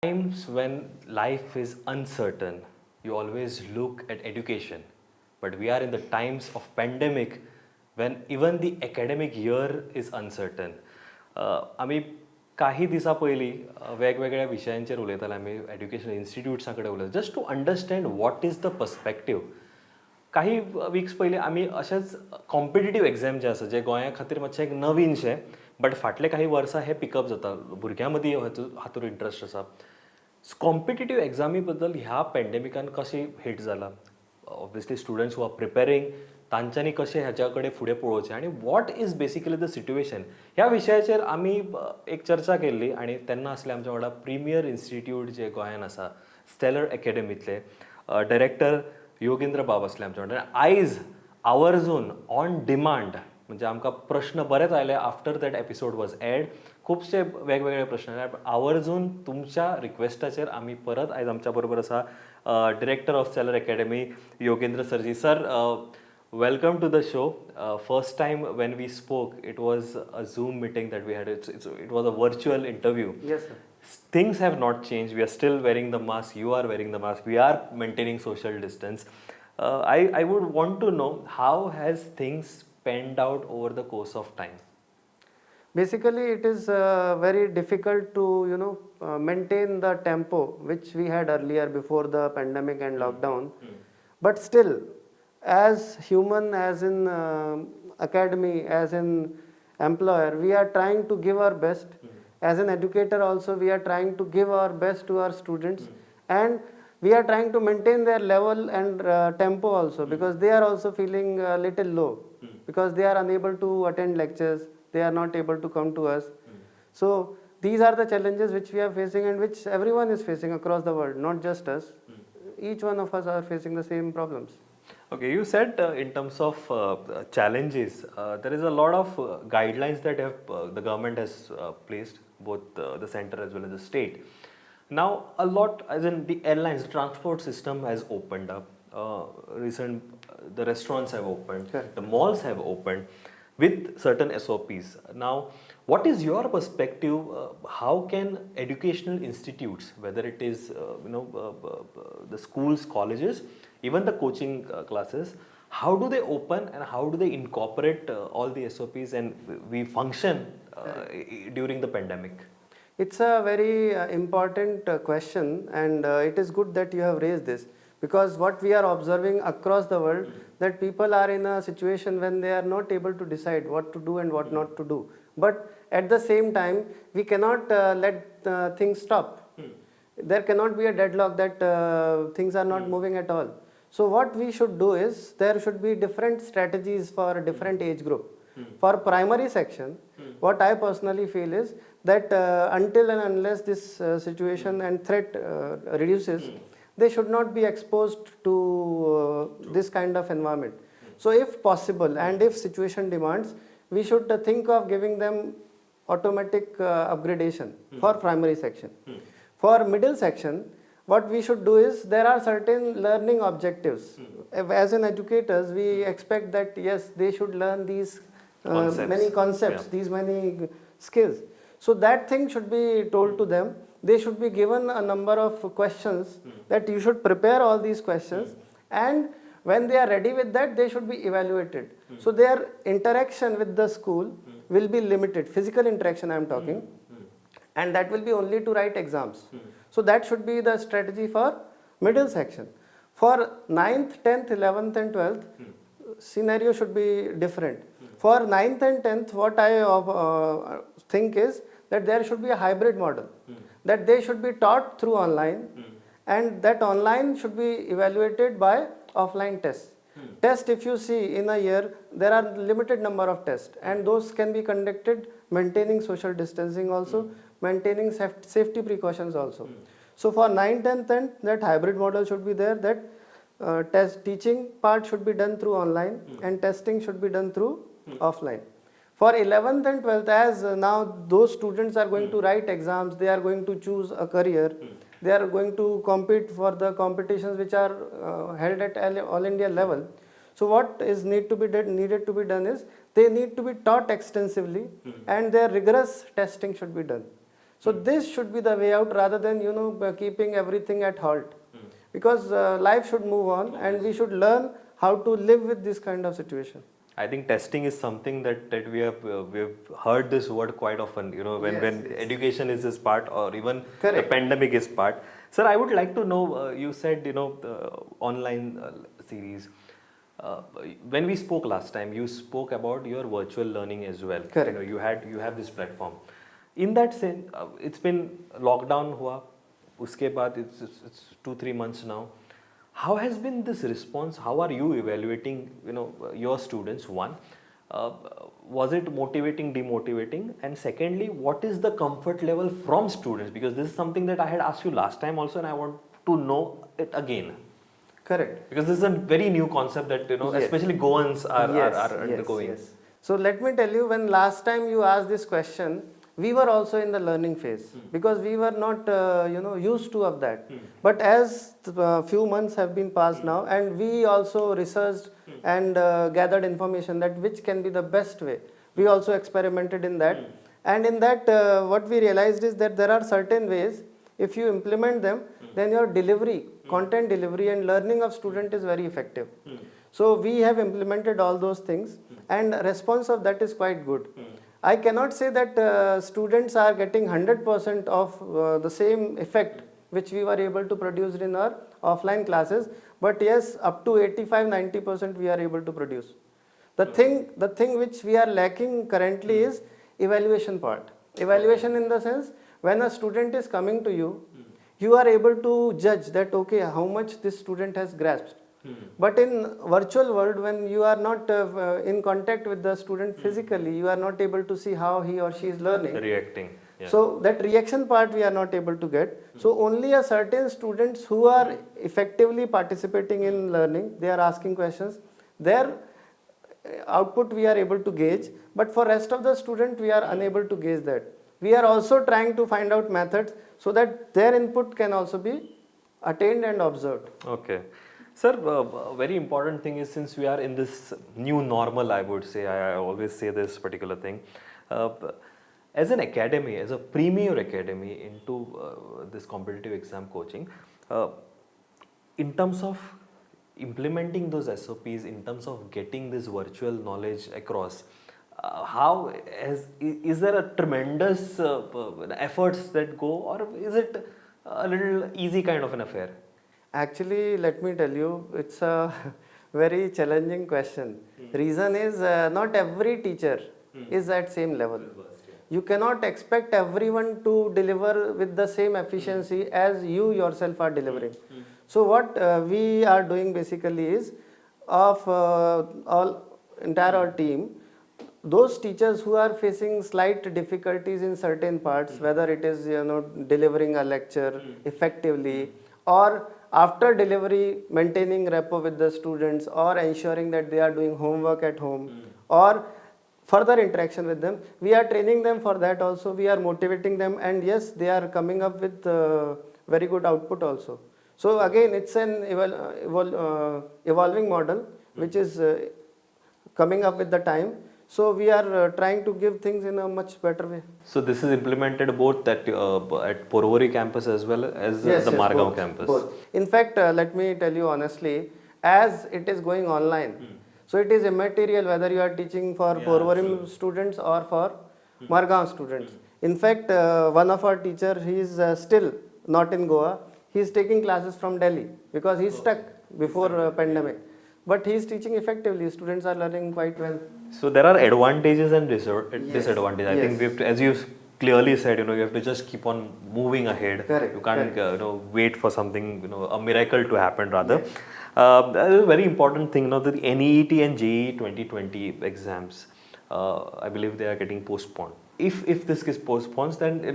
Times when life is uncertain, you always look at education. But we are in the times of pandemic when even the academic year is uncertain. आम्ही काही दिसा पयलीं वेगवेगळ्या विशयांचेर उलयताले आमी education इन्स्टिट्यूट्सां कडेन उलयता just to understand what is the perspective. काही विक्स पयलीं आमी अशेंच कॉम्पिटिटीव एग्जाम जे आसा जे गोंया खातीर मातशें एक नवीनशें बट फाटले काही वर्सां हे पिकअप जाता भुरग्यां मदीं हातूंत इंट्रस्ट आसा. कॉम्पिटिटीव एग्जामी बद्दल ह्या पॅन्डेमिकान कशें हिट जाला ऑब्वियसली स्टुडंट्स हू आर प्रिपेरींग तांच्यांनी कशें ह्याच्या कडेन फुडें पळोवचें आनी what is basically the situation ह्या विशयाचेर आमी एक चर्चा केल्ली आनी तेन्ना आसले आमच्या वांगडा प्रिमियर इन्स्टिट्यूट जे गोंयान आसा स्टेलर अकॅडमींतले डायरेक्टर योगेंद्र बाब आसले आमच्या वांगडा. आयज आवर्जून ऑन डिमांड म्हणजे आमकां प्रश्न बरेच आयले आफ्टर दॅट एपिसोड वॉज एड खुबशे वेगवेगळे प्रश्न आयले आवर्जून तुमच्या रिक्वेस्टाचेर आमी परत आयज आमच्या बरोबर आसा director of stellar academy Yogendra सरजी. Sir, welcome to the show. First time when we spoke, it was a Zoom meeting that we had. It was a virtual interview. Yes, sir. Things have not changed. We are still wearing the mask. You are wearing the mask. We are maintaining social distance. I would want to know how has things panned out over the course of time? Basically, it is very difficult to maintain the tempo which we had earlier before the pandemic and lockdown. But still, as human, as in academy, as in employer, we are trying to give our best. As an educator also, we are trying to give our best to our students, and we are trying to maintain their level and tempo also, because they are also feeling a little low because they are unable to attend lectures, they are not able to come to us. So these are the challenges which we are facing and which everyone is facing across the world, not just us. Each one of us are facing the same problems. Okay, you said in terms of challenges, there is a lot of guidelines that the government has placed, both the center as well as the state. Now, a lot, as in the airlines, the transport system has opened up. The restaurants have opened, Correct. the malls have opened with certain SOPs. Now, what is your perspective? How can educational institutes, whether it is the schools, colleges, even the coaching classes, how do they open and how do they incorporate all the SOPs and we function during the pandemic? It's a very important question, and it is good that you have raised this, because what we are observing across the world, that people are in a situation when they are not able to decide what to do and what not to do. But at the same time, we cannot let things stop. There cannot be a deadlock that things are not moving at all. So what we should do is, there should be different strategies for a different age group. For primary section, what I personally feel is that until and unless this situation and threat reduces, they should not be exposed to this kind of environment. So if possible and if situation demands, we should think of giving them automatic upgradation for primary section. For middle section, what we should do is, there are certain learning objectives. As an educators, we expect that yes, they should learn these many concepts, these many skills. So that thing should be told to them. They should be given a number of questions that you should prepare all these questions, and when they are ready with that, they should be evaluated. So their interaction with the school will be limited, physical interaction I am talking, and that will be only to write exams. So that should be the strategy for middle section. For 9th, 10th, 11th and 12th, scenario should be different. For 9th and 10th, what I think is that there should be a hybrid model, that they should be taught through online, and that online should be evaluated by offline tests. Test, if you see in a year, there are limited number of tests, and those can be conducted maintaining social distancing also, maintaining safety precautions also. So for 9th, 10th, and that hybrid model should be there, that teaching part should be done through online and testing should be done through offline. For 11th and 12th, as now those students are going to write exams, they are going to choose a career, they are going to compete for the competitions which are held at all India level. So what is needed to be done is, they need to be taught extensively and their rigorous testing should be done. So this should be the way out rather than keeping everything at halt, because life should move on and we should learn how to live with this kind of situation. I think testing is something that we've heard this word quite often. When education is this part, or even Correct. the pandemic is part. Sir, I would like to know. You said the online series. When we spoke last time, you spoke about your virtual learning as well. Correct. You have this platform. In that sense, it's been lockdown हुआ. उसके बाद it's 2-3 months now. How has been this response? How are you evaluating, your students? One, was it motivating, demotivating? And secondly, what is the comfort level from students? Because this is something that I had asked you last time also, and I want to know it again. Correct. Because this is a very new concept that, Yes. especially Goans are Yes, undergoing. yes. So let me tell you, when last time you asked this question, we were also in the learning phase because we were not used to of that. But as few months have been passed now, and we also researched and gathered information that which can be the best way. We also experimented in that, and in that what we realized is that there are certain ways, if you implement them, then your delivery, content delivery and learning of student is very effective. So we have implemented all those things, and response of that is quite good. I cannot say that students are getting 100% of the same effect which we were able to produce in our offline classes, but yes, up to 85-90% we are able to produce. The thing which we are lacking currently is evaluation part. Evaluation in the sense, when a student is coming to you, you are able to judge that okay, how much this student has grasped. But in virtual world, when you are not in contact with the student physically, you are not able to see how he or she is learning. Reacting. Yeah. So that reaction part we are not able to get. So only a certain students who are effectively participating in learning, they are asking questions, their output we are able to gauge. But for rest of the student, we are unable to gauge that. We are also trying to find out methods so that their input can also be attained and observed. Okay. Sir, very important thing is, since we are in this new normal, I would say, I always say this particular thing, as an academy, as a premier academy into this competitive exam coaching, in terms of implementing those SOPs, in terms of getting this virtual knowledge across, is there a tremendous efforts that go, or is it a little easy kind of an affair? Actually, let me tell you, it's a very challenging question. Reason is not every teacher is at same level. You cannot expect everyone to deliver with the same efficiency as you yourself are delivering. So what we are doing basically is, of entire our team, those teachers who are facing slight difficulties in certain parts, whether it is delivering a lecture effectively, or after delivery maintaining rapport with the students, or ensuring that they are doing homework at home, or further interaction with them, we are training them for that also. We are motivating them, and yes, they are coming up with very good output also. So again, it's an evolving model which is coming up with the time. So we are trying to give things in a much better way. So this is implemented both at Porvorim campus as well as the Margao both, campus. Both. In fact, let me tell you honestly, as it is going online, so it is immaterial whether you are teaching for Porvorim students or for Margao students. In fact, one of our teacher, he is still not in Goa. He is taking classes from Delhi because he is stuck before pandemic. But he is teaching effectively. Students are learning quite well. So there are advantages and disadvantages. I think we have to, as you clearly said, you have to just keep on moving ahead. Correct. You can't wait for something, a miracle to happen rather. That is a very important thing. The NEET and JEE 2020 exams, I believe they are getting postponed. If this gets postponed, then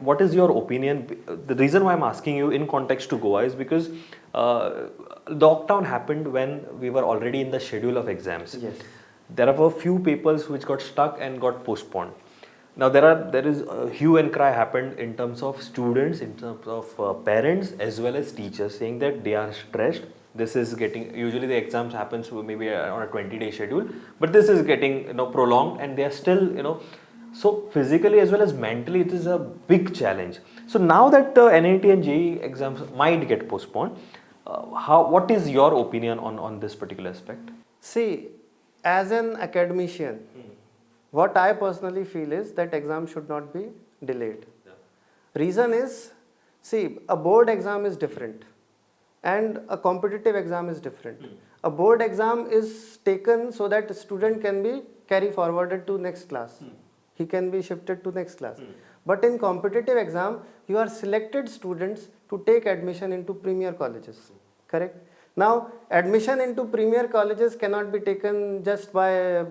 what is your opinion? The reason why I'm asking you in context to Goa is because lockdown happened when we were already in the schedule of exams. Yes. There are a few papers which got stuck and got postponed. Now there is a hue and cry happened in terms of students, in terms of parents as well as teachers, saying that they are stressed. This is getting, usually the exams happens maybe on a 20-day schedule, but this is getting prolonged, and they are still So physically as well as mentally, it is a big challenge. So now that NIT and JEE exams might get postponed, what is your opinion on this particular aspect? See, as an academician, what I personally feel is that exam should not be delayed. Reason is, see, a board exam is different and a competitive exam is different. A board exam is taken so that a student can be carry forwarded to next class. He can be shifted to next class. But in competitive exam, you are selected students to take admission into premier colleges. Correct? Now, admission into premier colleges cannot be taken just by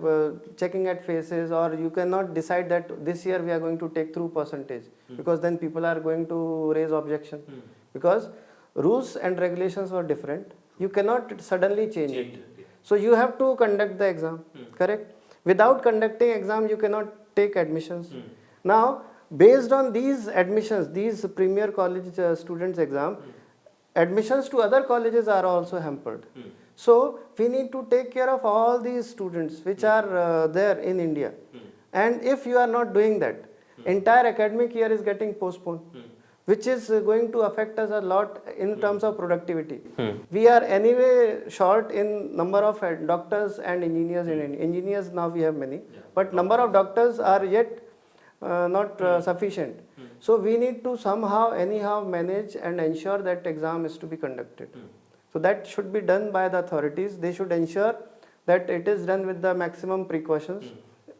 checking at faces, or you cannot decide that this year we are going to take through percentage, because then people are going to raise objection, because rules and regulations were different. You cannot suddenly change it. So you have to conduct the exam, correct? Without conducting exam, you cannot take admissions. Now, based on these admissions, these premier college students exam, admissions to other colleges are also hampered. So we need to take care of all these students which are there in India. And if you are not doing that, entire academic year is getting postponed, which is going to affect us a lot in terms of productivity. We are anyway short in number of doctors and engineers in India. Engineers now we have many, but number of doctors are yet not sufficient. So we need to somehow anyhow manage and ensure that exam is to be conducted. So that should be done by the authorities. They should ensure that it is done with the maximum precautions.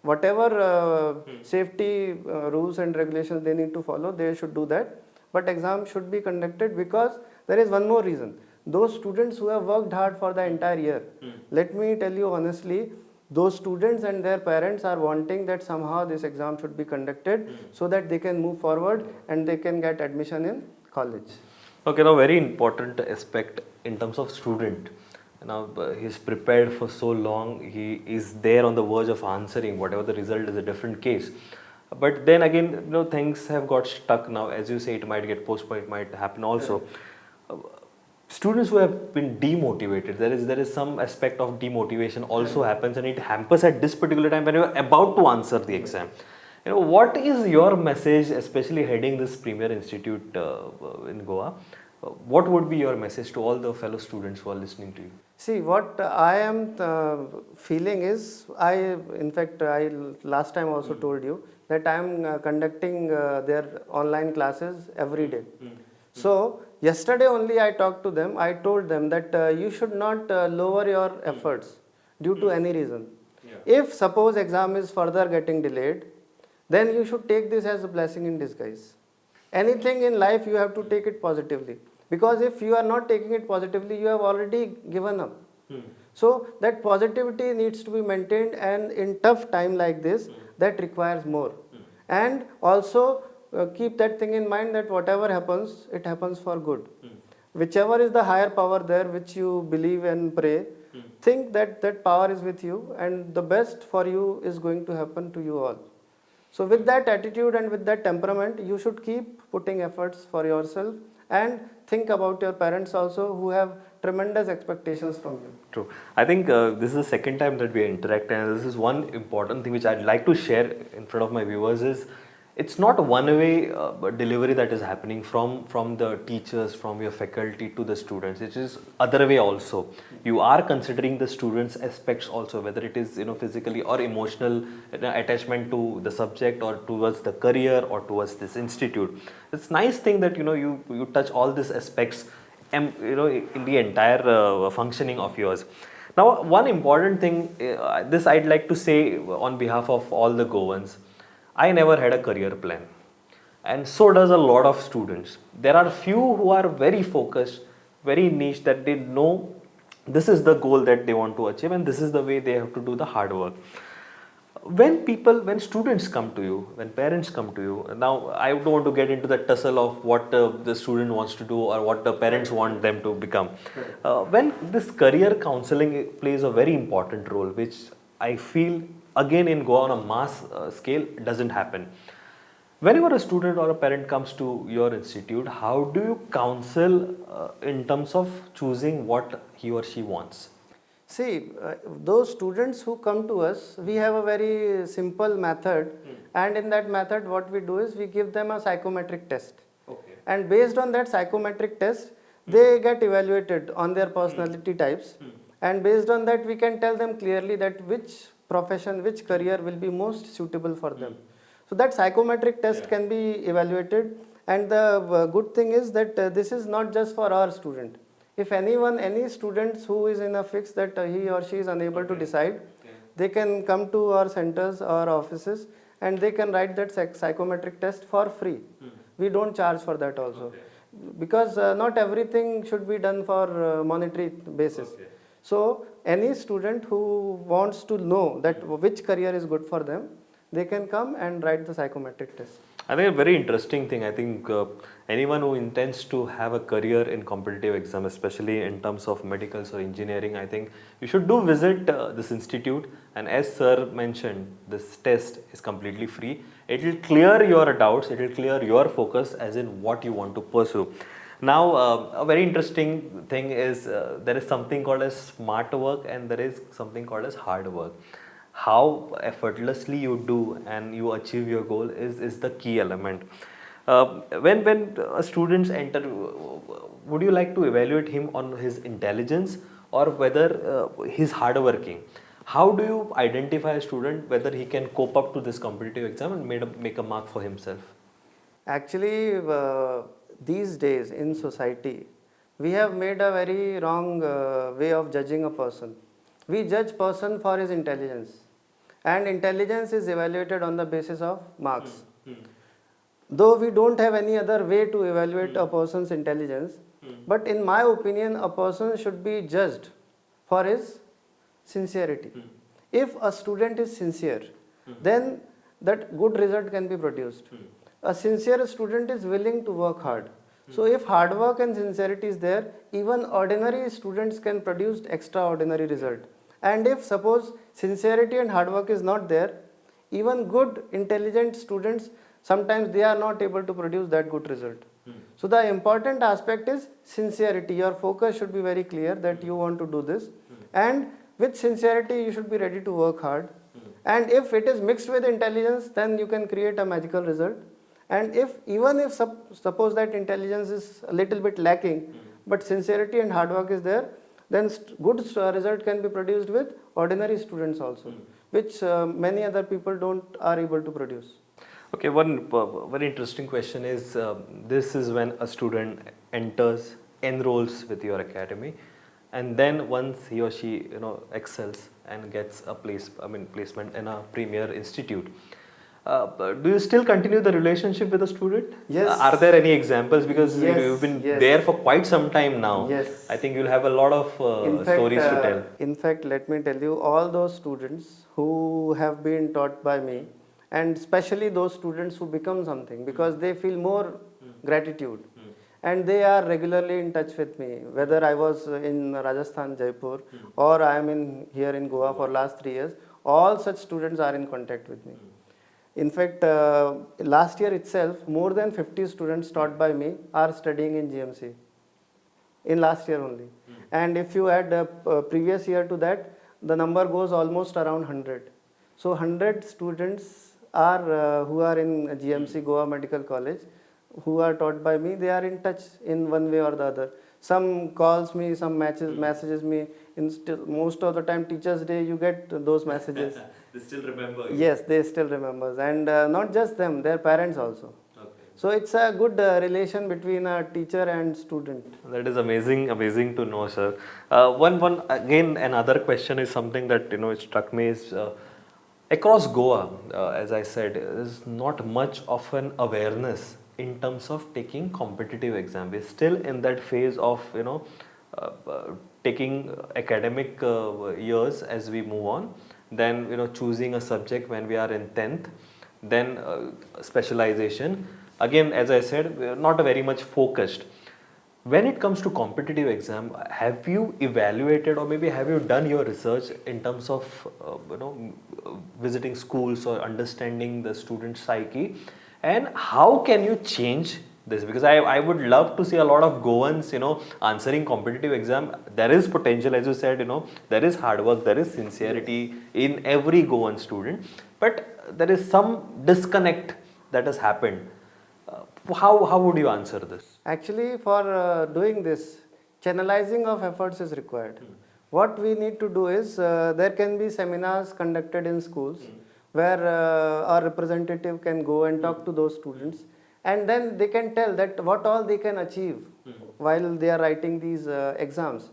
Whatever safety rules and regulations they need to follow, they should do that. But exam should be conducted, because there is one more reason. Those students who have worked hard for the entire year, let me tell you honestly, those students and their parents are wanting that somehow this exam should be conducted so that they can move forward and they can get admission in college. Okay, now very important aspect in terms of student. Now he's prepared for so long, he is there on the verge of answering. Whatever the result is a different case. But then again, things have got stuck now. As you say, it might get postponed, it might happen also. Students who have been demotivated, there is some aspect of demotivation also happens, and it hampers at this particular time when you are about to answer the exam. What is your message, especially heading this Premier Institute in Goa? What would be your message to all the fellow students who are listening to you? See, what I am feeling is, in fact, I last time also told you that I am conducting their online classes every day. So, yesterday only I talked to them, I told them that you should not lower your efforts due to any reason. If suppose exam is further getting delayed, then you should take this as a blessing in disguise. Anything in life you have to take it positively, because if you are not taking it positively, you have already given up. So that positivity needs to be maintained, and in tough time like this, that requires more. And also keep that thing in mind that whatever happens, it happens for good. Whichever is the higher power there which you believe and pray, think that that power is with you, and the best for you is going to happen to you all. So with that attitude and with that temperament, you should keep putting efforts for yourself, and think about your parents also, who have tremendous expectations from you. True. I think this is the second time that we interact, and this is one important thing which I'd like to share in front of my viewers is, it's not a one-way delivery that is happening from the teachers, from your faculty to the students. It is other way also. You are considering the students' aspects also, whether it is physically or emotional attachment to the subject, or towards the career, or towards this institute. It's nice thing that you touch all these aspects, in the entire functioning of yours. Now, one important thing, this I'd like to say on behalf of all the Goans. I never had a career plan, and so does a lot of students. There are few who are very focused, very niche, that they know this is the goal that they want to achieve, and this is the way they have to do the hard work. When students come to you, when parents come to you, now I don't want to get into the tussle of what the student wants to do or what the parents want them to become. When this career counseling plays a very important role, which I feel again in Goa on a mass scale doesn't happen. Whenever a student or a parent comes to your institute, how do you counsel in terms of choosing what he or she wants? See, those students who come to us, we have a very simple method, and in that method, what we do is we give them a psychometric test. Okay. And based on that psychometric test, they get evaluated on their personality types. And based on that, we can tell them clearly that which profession, which career will be most suitable for them. So that psychometric test can be evaluated. And the good thing is that this is not just for our student. If any students who is in a fix that he or she is unable to decide, they can come to our centers or offices and they can write that psychometric test for free. We don't charge for that also. Because not everything should be done for monetary basis. So any student who wants to know that which career is good for them, they can come and write the psychometric test. I think a very interesting thing. I think anyone who intends to have a career in competitive exam, especially in terms of medicals or engineering, I think you should do visit this institute. And as sir mentioned, this test is completely free. It will clear your doubts. It will clear your focus as in what you want to pursue. Now, a very interesting thing is there is something called as smart work and there is something called as hard work. How effortlessly you do and you achieve your goal is the key element. When students enter, would you like to evaluate him on his intelligence or whether he's hardworking? How do you identify a student whether he can cope up to this competitive exam and make a mark for himself? Actually, these days in society, we have made a very wrong way of judging a person. We judge person for his intelligence, and intelligence is evaluated on the basis of marks. Though we don't have any other way to evaluate a person's intelligence, but in my opinion, a person should be judged for his sincerity. If a student is sincere, then that good result can be produced. A sincere student is willing to work hard. So if hard work and sincerity is there, even ordinary students can produce extraordinary result. And if suppose sincerity and hard work is not there, even good intelligent students, sometimes they are not able to produce that good result. So the important aspect is sincerity. Your focus should be very clear that you want to do this, and with sincerity you should be ready to work hard. And if it is mixed with intelligence, then you can create a magical result. And even if suppose that intelligence is a little bit lacking, but sincerity and hard work is there, then good result can be produced with ordinary students also, which many other people are able to produce. Okay, one very interesting question is this is when a student enters, enrolls with your academy, and then once he or she excels and gets a placement in a premier institute. Do you still continue the relationship with the student? Yes. Are there any examples? Because Yes, you've been yes. there for quite some time now. Yes. I think you'll have a lot of stories to tell. In fact, let me tell you, all those students who have been taught by me, and especially those students who become something, because they feel more gratitude. And they are regularly in touch with me, whether I was in Rajasthan, Jaipur, or I am here in Goa for last 3 years. All such students are in contact with me. In fact, last year itself, more than 50 students taught by me are studying in GMC. In last year only. And if you add previous year to that, the number goes almost around 100. So 100 students are who are in GMC Goa Medical College, who are taught by me. They are in touch in one way or the other. Some calls me, some messages me. Most of the time, Teachers' Day, you get those messages. They still remember you. Yes, they still remember. And not just them, their parents also. Okay. So it's a good relation between a teacher and student. That is amazing to know, sir. Again, another question is something that it struck me is across Goa, as I said, there is not much of an awareness in terms of taking competitive exam. We're still in that phase of taking academic years as we move on. Then choosing a subject when we are in 10th, then specialization. Again, as I said, we are not very much focused. When it comes to competitive exam, have you evaluated or maybe have you done your research in terms of visiting schools or understanding the student psyche, and how can you change this? Because I would love to see a lot of Goans, answering competitive exam. There is potential, as you said, there is hard work, there is sincerity in every Goan student, but there is some disconnect that has happened. How would you answer this? Actually, for doing this, channelizing of efforts is required. What we need to do is, there can be seminars conducted in schools where our representative can go and talk to those students, and then they can tell that what all they can achieve while they are writing these exams.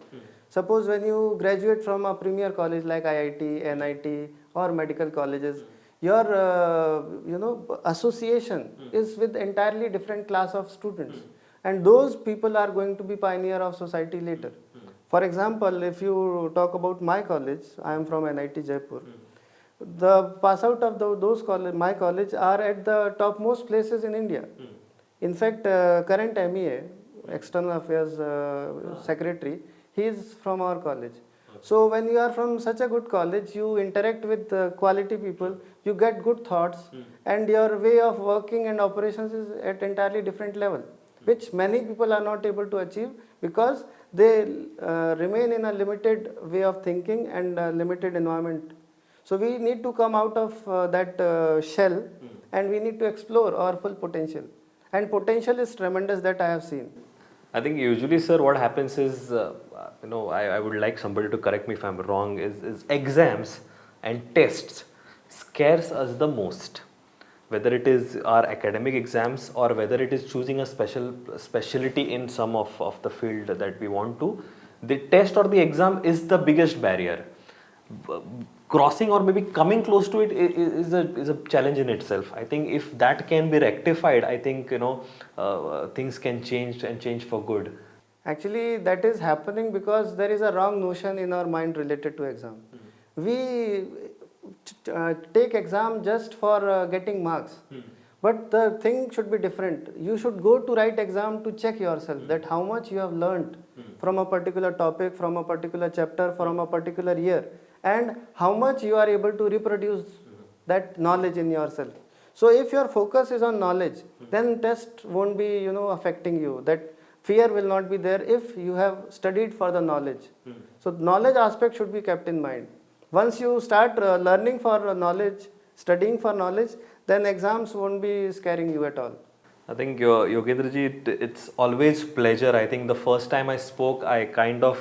Suppose when you graduate from a premier college like IIT, NIT or medical colleges, your association is with entirely different class of students, and those people are going to be pioneer of society later. For example, if you talk about my college, I am from NIT Jaipur. The pass out of those college, my college, are at the topmost places in India. In fact, current MEA, External Affairs Secretary, he is from our college. So when you are from such a good college, you interact with quality people, you get good thoughts, and your way of working and operations is at entirely different level, which many people are not able to achieve because they remain in a limited way of thinking and a limited environment. So we need to come out of that shell, and we need to explore our full potential. And potential is tremendous that I have seen. I think usually, sir, what happens is, I would like somebody to correct me if I'm wrong, is exams and tests scares us the most. Whether it is our academic exams or whether it is choosing a specialty in some of the field that we want to, the test or the exam is the biggest barrier. Crossing or maybe coming close to it is a challenge in itself. I think if that can be rectified, I think things can change for good. Actually, that is happening because there is a wrong notion in our mind related to exam. We take exam just for getting marks. But the thing should be different. You should go to write exam to check yourself that how much you have learnt from a particular topic, from a particular chapter, from a particular year, and how much you are able to reproduce that knowledge in yourself. So if your focus is on knowledge, then test won't be affecting you. That fear will not be there if you have studied for the knowledge. So knowledge aspect should be kept in mind. Once you start learning for knowledge, studying for knowledge, then exams won't be scaring you at all. I think Yogendra ji, it's always pleasure. I think the first time I spoke, I kind of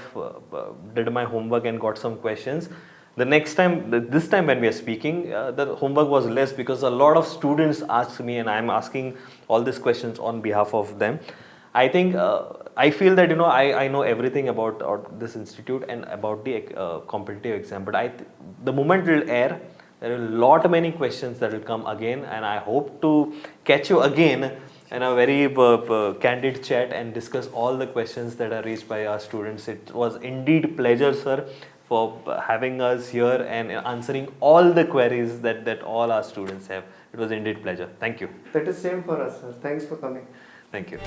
did my homework and got some questions. This time when we are speaking, the homework was less because a lot of students asked me, and I'm asking all these questions on behalf of them. I think I feel that I know everything about this institute and about the competitive exam. But the moment it will air, there are many questions that will come again, and I hope to catch you again in a very candid chat and discuss all the questions that are raised by our students. It was indeed pleasure, sir, for having us here and answering all the queries that all our students have. It was indeed pleasure. Thank you. That is same for us, sir. Thanks for coming. Thank you.